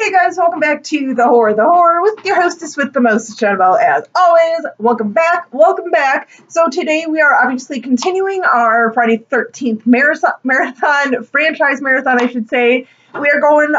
Hey guys, welcome back to The Horror with your hostess with the most, Annabelle, as always. Welcome back. So today we are obviously continuing our Friday 13th marathon, franchise marathon, I should say. We are going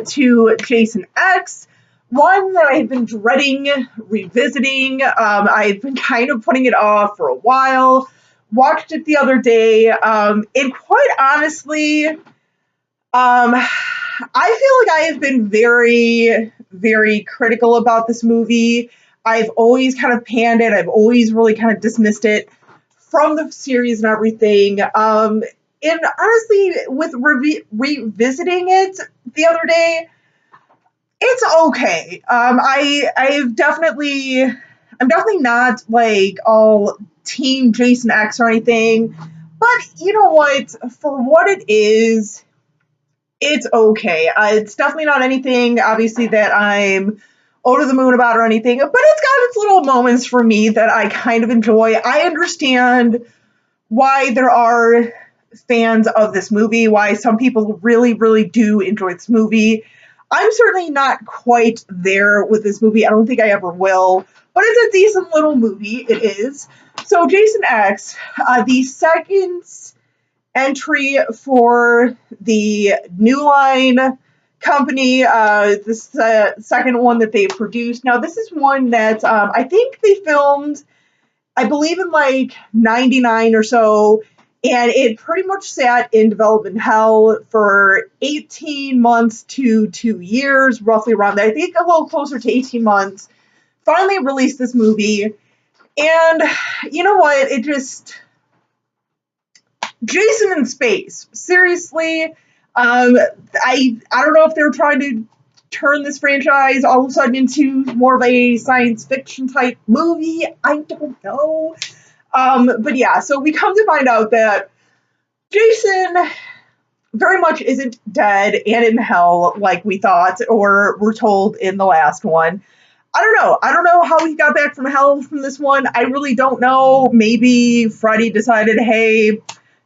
to Jason X, one that I've been dreading revisiting. I've been kind of putting it off for a while. Watched it the other day, and quite honestly, I feel like I have been very, very critical about this movie. I've always kind of panned it. I've always really kind of dismissed it from the series and everything. And honestly, with revisiting it the other day, it's okay. I'm definitely not like all team Jason X or anything, but you know what? For what it is, it's okay. It's definitely not anything, obviously, that I'm over the moon about or anything, but it's got its little moments for me that I kind of enjoy. I understand why there are fans of this movie, why some people really, really do enjoy this movie. I'm certainly not quite there with this movie. I don't think I ever will, but it's a decent little movie. It is. So, Jason X, the second entry for the New Line company, this second one that they produced. Now, this is one that I think they filmed, I believe, in like 99 or so, and it pretty much sat in development hell for 18 months to 2 years, roughly around that. I think a little closer to 18 months. Finally released this movie, and you know what? It just... Jason in space. Seriously, I don't know if they were trying to turn this franchise all of a sudden into more of a science fiction type movie. I don't know. But yeah, so we come to find out that Jason very much isn't dead and in hell like we thought or were told in the last one. I don't know. I don't know how he got back from hell from this one. I really don't know. Maybe Freddy decided, hey,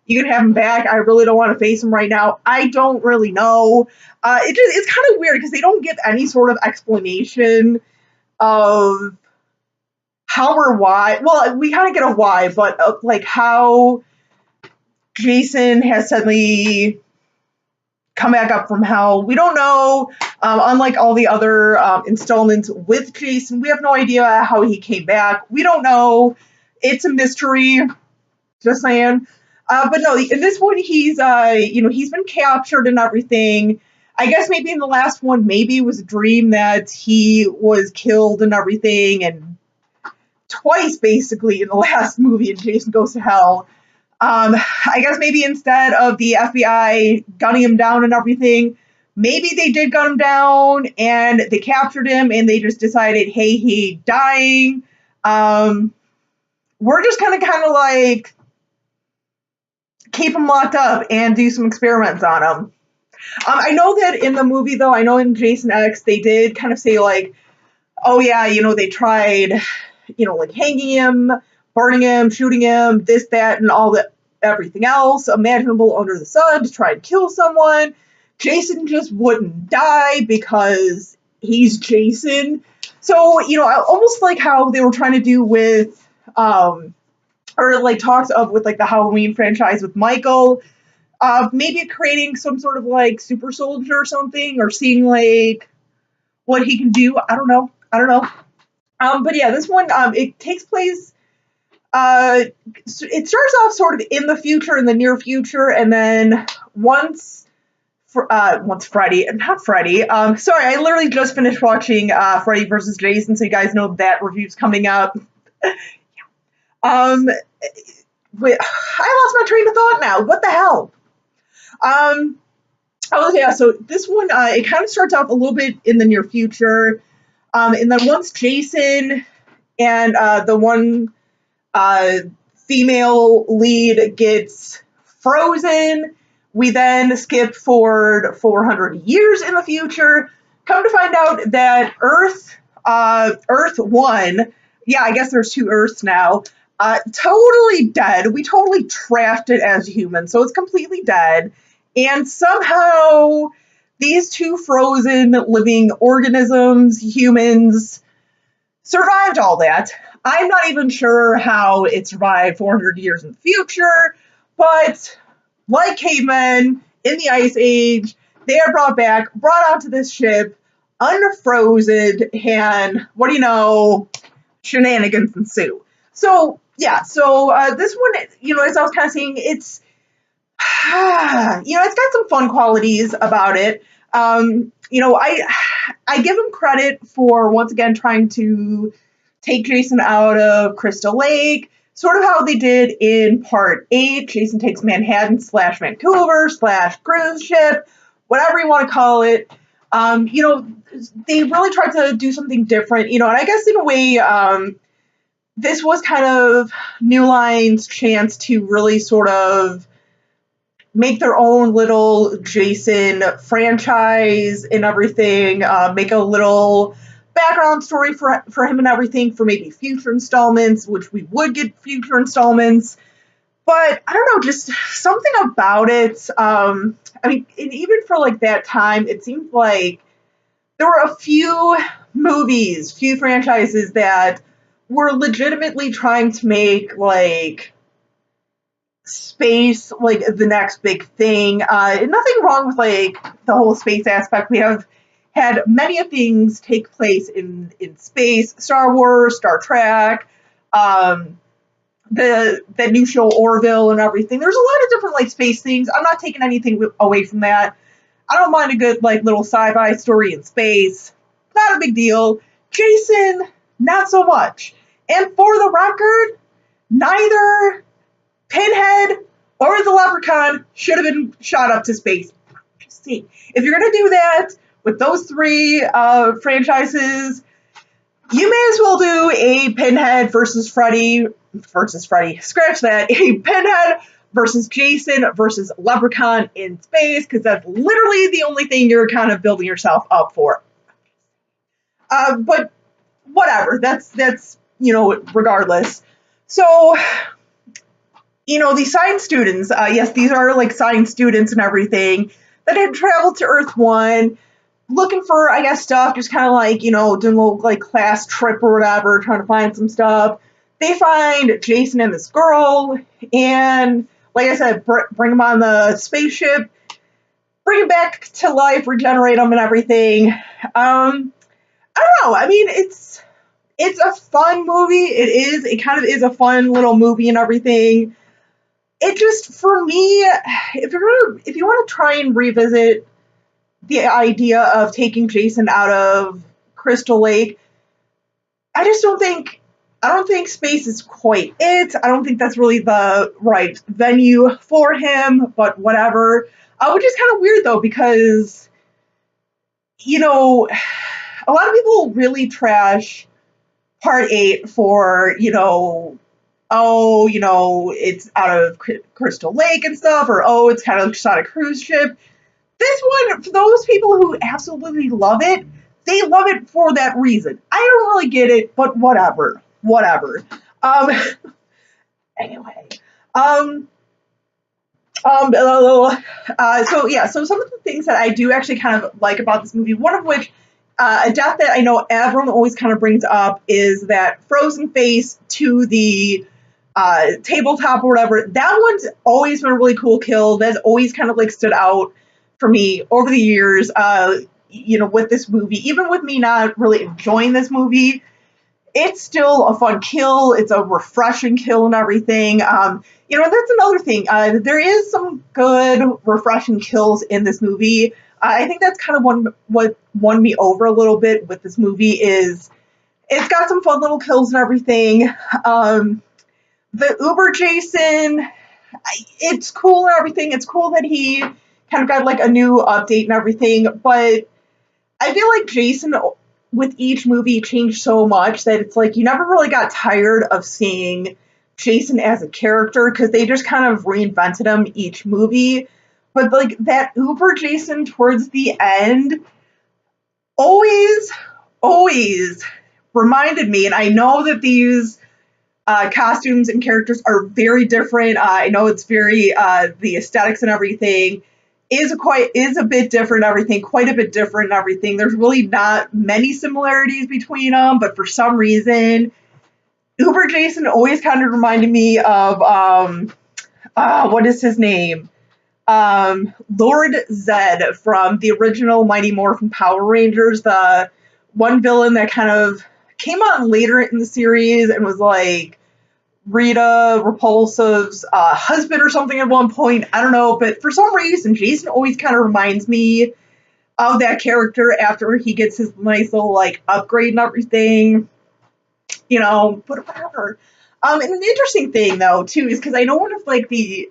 you can have him back. I really don't want to face him right now. I don't really know. It's kind of weird because they don't give any sort of explanation of how or why. Well, we kind of get a why, but like how Jason has suddenly come back up from hell. We don't know. Unlike all the other installments with Jason, we have no idea how he came back. We don't know. It's a mystery. Just saying. But no, in this one, he's been captured and everything. I guess maybe in the last one, maybe it was a dream that he was killed and everything, and twice basically in the last movie in Jason Goes to Hell. I guess maybe instead of the FBI gunning him down and everything, maybe they did gun him down and they captured him and they just decided, hey, he's dying. We're just kind of like, keep him locked up and do some experiments on him. I know that in the movie, though, I know in Jason X, they did kind of say, like, oh, yeah, they tried, like hanging him, burning him, shooting him, this, that, and all that, everything else imaginable under the sun to try and kill someone. Jason just wouldn't die because he's Jason. So, almost like how they were trying to do with, or like talks of with like the Halloween franchise with Michael, maybe creating some sort of like super soldier or something, or seeing like what he can do. I don't know. But yeah, this one, it takes place, it starts off sort of in the future, in the near future, and then once Freddy, not Freddy, sorry, I literally just finished watching Freddy vs. Jason, so you guys know that review's coming up. Wait, I lost my train of thought now. What the hell? Oh yeah, so this one, it kind of starts off a little bit in the near future, and then once Jason and the one female lead gets frozen, we then skip forward 400 years in the future. Come to find out that Earth 1, yeah, I guess there's two Earths now, totally dead. We totally trashed it as humans, so it's completely dead. And somehow these two frozen living organisms, humans, survived all that. I'm not even sure how it survived 400 years in the future, but like cavemen in the Ice Age, they are brought back, brought onto this ship, unfrozen, and what do you know? Shenanigans ensue. So yeah, this one, as I was kind of saying, it's it's got some fun qualities about it. I give him credit for once again trying to take Jason out of Crystal Lake, sort of how they did in Part 8. Jason takes Manhattan slash Vancouver slash cruise ship, whatever you want to call it. They really tried to do something different, and I guess in a way, this was kind of New Line's chance to really sort of make their own little Jason franchise and everything, make a little background story for him and everything for maybe future installments, which we would get future installments. But I don't know, just something about it. Even for like that time, it seemed like there were a few movies, few franchises that were legitimately trying to make like space like the next big thing. Nothing wrong with like the whole space aspect. We have had many of things take place in space. Star Wars, Star Trek, the new show Orville and everything. There's a lot of different like space things. I'm not taking anything away from that. I don't mind a good like little sci-fi story in space. Not a big deal. Jason, not so much. And for the record, neither Pinhead or the Leprechaun should have been shot up to space. Just saying. If you're going to do that with those three franchises, you may as well do a Pinhead versus Freddy. Scratch that. A Pinhead versus Jason versus Leprechaun in space, because that's literally the only thing you're kind of building yourself up for. But whatever. That's regardless. So, these science students, yes, these are like science students and everything that had traveled to Earth 1, looking for, I guess, stuff, just kind of like, doing a little like class trip or whatever, trying to find some stuff. They find Jason and this girl, and like I said, bring them on the spaceship, bring him back to life, regenerate him and everything. I don't know. I mean, it's a fun movie. It kind of is a fun little movie and everything. It just, for me, if you want to try and revisit the idea of taking Jason out of Crystal Lake, I don't think space is quite it. I don't think that's really the right venue for him, but whatever. Which is kind of weird though, because, a lot of people really trash Part 8 for, it's out of Crystal Lake and stuff, or, it's kind of just on a cruise ship. This one, for those people who absolutely love it, they love it for that reason. I don't really get it, but whatever. Anyway. So some of the things that I do actually kind of like about this movie, one of which, a death that I know everyone always kind of brings up, is that frozen face to the tabletop or whatever. That one's always been a really cool kill. That's always kind of like stood out for me over the years, with this movie. Even with me not really enjoying this movie, it's still a fun kill. It's a refreshing kill and everything. That's another thing. There is some good, refreshing kills in this movie. I think that's kind of what won me over a little bit with this movie is it's got some fun little kills and everything. The Uber Jason, it's cool and everything. It's cool that he kind of got like a new update and everything, but I feel like Jason with each movie changed so much that it's like you never really got tired of seeing Jason as a character because they just kind of reinvented him each movie. But like that Uber Jason towards the end always reminded me, and I know that these costumes and characters are very different. I know it's very the aesthetics and everything. is a bit different and everything, quite a bit different and everything. There's really not many similarities between them, but for some reason, Uber Jason always kind of reminded me of what is his name? Lord Zed from the original Mighty Morphin Power Rangers, the one villain that kind of came on later in the series and was like Rita Repulsive's husband or something at one point. I don't know, but for some reason, Jason always kind of reminds me of that character after he gets his nice little like upgrade and everything, but whatever. And an interesting thing though too is because I know one of like the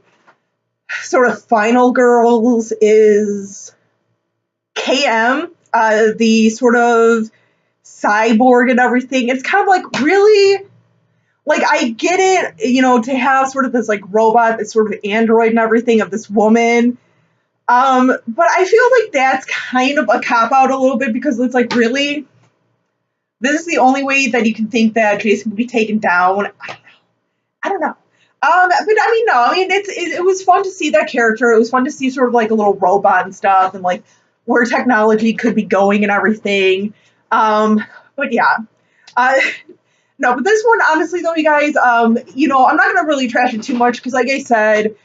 sort of final girls is KM, the sort of cyborg and everything. It's kind of like really, like I get it, to have sort of this like robot, this sort of android and everything of this woman. But I feel like that's kind of a cop out a little bit because it's like really, this is the only way that you can think that Jason can be taken down. I don't know. But I mean, no, I mean, it was fun to see that character. It was fun to see sort of like a little robot and stuff and like where technology could be going and everything. But yeah. No, but this one, honestly though, you guys, I'm not going to really trash it too much because like I said,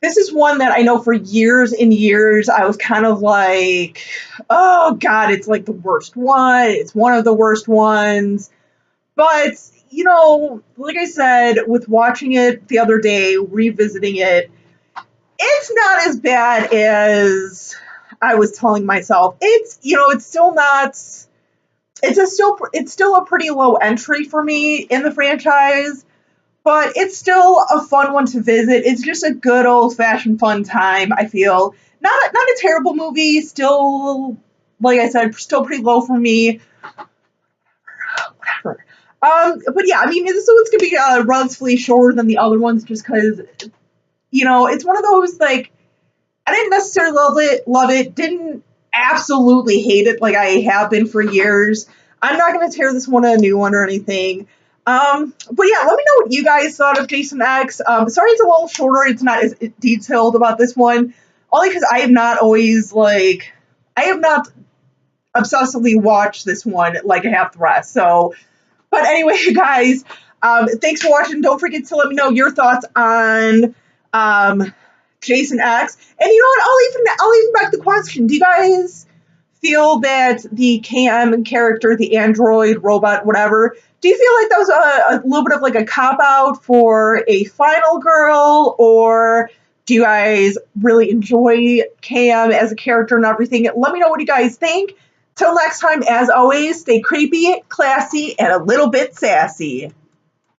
this is one that I know for years and years I was kind of like, oh God, it's like the worst one. It's one of the worst ones. But like I said, with watching it the other day, revisiting it, it's not as bad as I was telling myself. It's still not. It's still a pretty low entry for me in the franchise, but it's still a fun one to visit. It's just a good old fashioned fun time. I feel not a terrible movie. Still, like I said, still pretty low for me. Whatever. But yeah, I mean, this one's gonna be relatively shorter than the other ones, just because it's one of those like I didn't necessarily love it, didn't absolutely hate it like I have been for years. I'm not gonna tear this one a new one or anything. But yeah, let me know what you guys thought of Jason X. Sorry it's a little shorter. It's not as detailed about this one, only because I have not obsessively watched this one like I have the rest. So. But anyway, guys, thanks for watching. Don't forget to let me know your thoughts on Jason X. And you know what? I'll even back the question. Do you guys feel that the KM character, the android, robot, whatever, do you feel like that was a little bit of like a cop-out for a final girl? Or do you guys really enjoy KM as a character and everything? Let me know what you guys think. Till next time, as always, stay creepy, classy, and a little bit sassy.